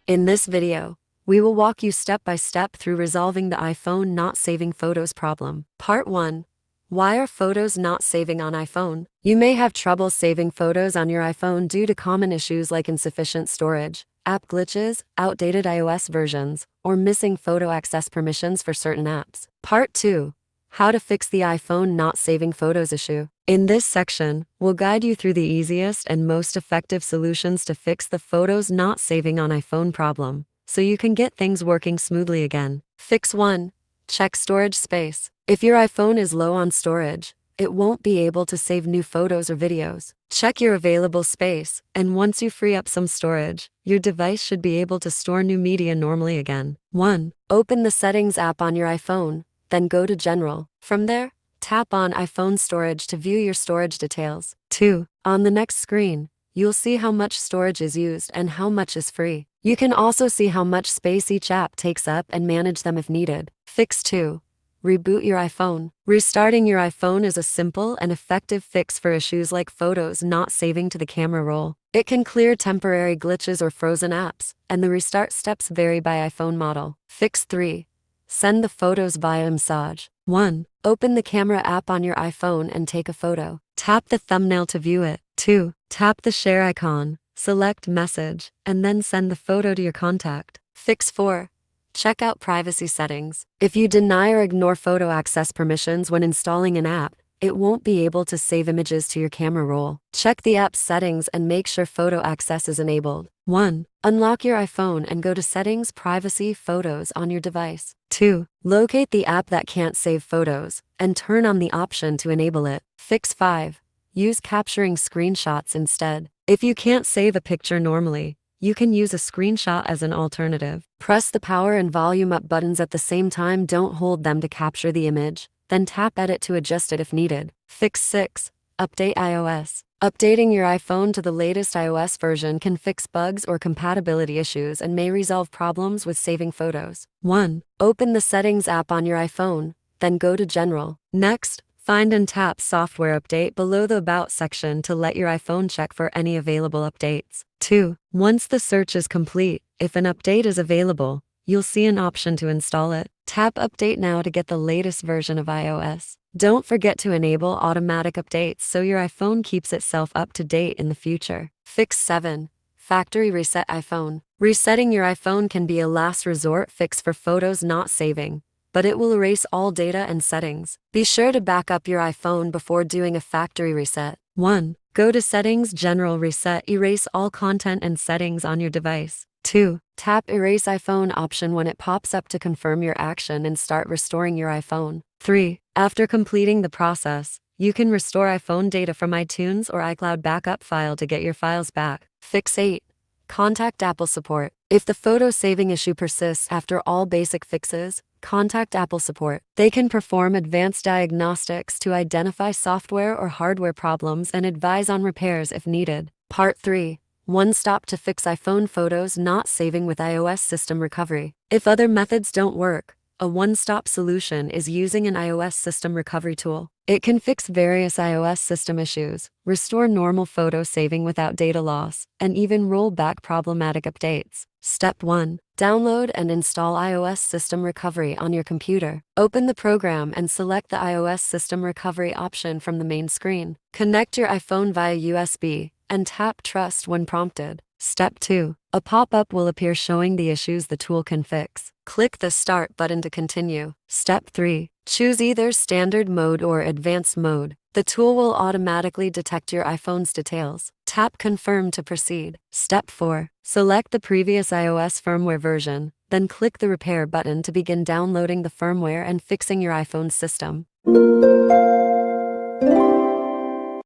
In this video, we will walk you step by step through resolving the iPhone not saving photos problem. Part 1. Why are photos not saving on iPhone? You may have trouble saving photos on your iPhone due to common issues like insufficient storage, app glitches, outdated iOS versions, or missing photo access permissions for certain apps. Part 2. How to fix the iPhone not saving photos issue. In this section, we'll guide you through the easiest and most effective solutions to fix the photos not saving on iPhone problem, so you can get things working smoothly again. Fix 1. Check storage space. If your iPhone is low on storage, it won't be able to save new photos or videos. Check your available space, and once you free up some storage, your device should be able to store new media normally again. 1. Open the Settings app on your iPhone, then go to General. From there, tap on iPhone Storage to view your storage details. 2. On the next screen, you'll see how much storage is used and how much is free. You can also see how much space each app takes up and manage them if needed. Fix 2. Reboot your iPhone. Restarting your iPhone is a simple and effective fix for issues like photos not saving to the camera roll. It can clear temporary glitches or frozen apps, and the restart steps vary by iPhone model. Fix 3. Send the photos via iMessage. 1. Open the camera app on your iPhone and take a photo. Tap the thumbnail to view it. 2. Tap the share icon, select message, and then send the photo to your contact. Fix 4. Check out privacy settings. If you deny or ignore photo access permissions when installing an app, it won't be able to save images to your camera roll. Check the app's settings and make sure photo access is enabled. 1. Unlock your iPhone and go to Settings, Privacy, Photos on your device. 2. Locate the app that can't save photos, and turn on the option to enable it. Fix 5. Use capturing screenshots instead. If you can't save a picture normally, you can use a screenshot as an alternative. Press the power and volume up buttons at the same time. Don't hold them to capture the image, then tap Edit to adjust it if needed. Fix 6. Update iOS. Updating your iPhone to the latest iOS version can fix bugs or compatibility issues and may resolve problems with saving photos. 1. Open the Settings app on your iPhone, then go to General. Next, find and tap Software Update below the About section to let your iPhone check for any available updates. 2. Once the search is complete, if an update is available, you'll see an option to install it. Tap Update Now to get the latest version of iOS. Don't forget to enable automatic updates so your iPhone keeps itself up to date in the future. Fix 7. Factory Reset iPhone. Resetting your iPhone can be a last resort fix for photos not saving, but it will erase all data and settings. Be sure to back up your iPhone before doing a factory reset. 1. Go to Settings, General, Reset, erase all content and settings on your device. 2. Tap Erase iPhone option when it pops up to confirm your action and start restoring your iPhone. 3. After completing the process, you can restore iPhone data from iTunes or iCloud backup file to get your files back. Fix 8. Contact Apple support. If the photo saving issue persists after all basic fixes, contact Apple support. They can perform advanced diagnostics to identify software or hardware problems and advise on repairs if needed. Part 3. One stop to fix iPhone photos not saving with iOS system recovery. If other methods don't work, a one-stop solution is using an iOS system recovery tool. It can fix various iOS system issues, restore normal photo saving without data loss, and even roll back problematic updates. Step 1. Download and install iOS System Recovery on your computer. Open the program and select the iOS System Recovery option from the main screen. Connect your iPhone via USB and tap Trust when prompted. Step 2. A pop-up will appear showing the issues the tool can fix. Click the Start button to continue. Step 3. Choose either Standard Mode or Advanced Mode. The tool will automatically detect your iPhone's details. Tap Confirm to proceed. Step 4. Select the previous iOS firmware version, then click the Repair button to begin downloading the firmware and fixing your iPhone system.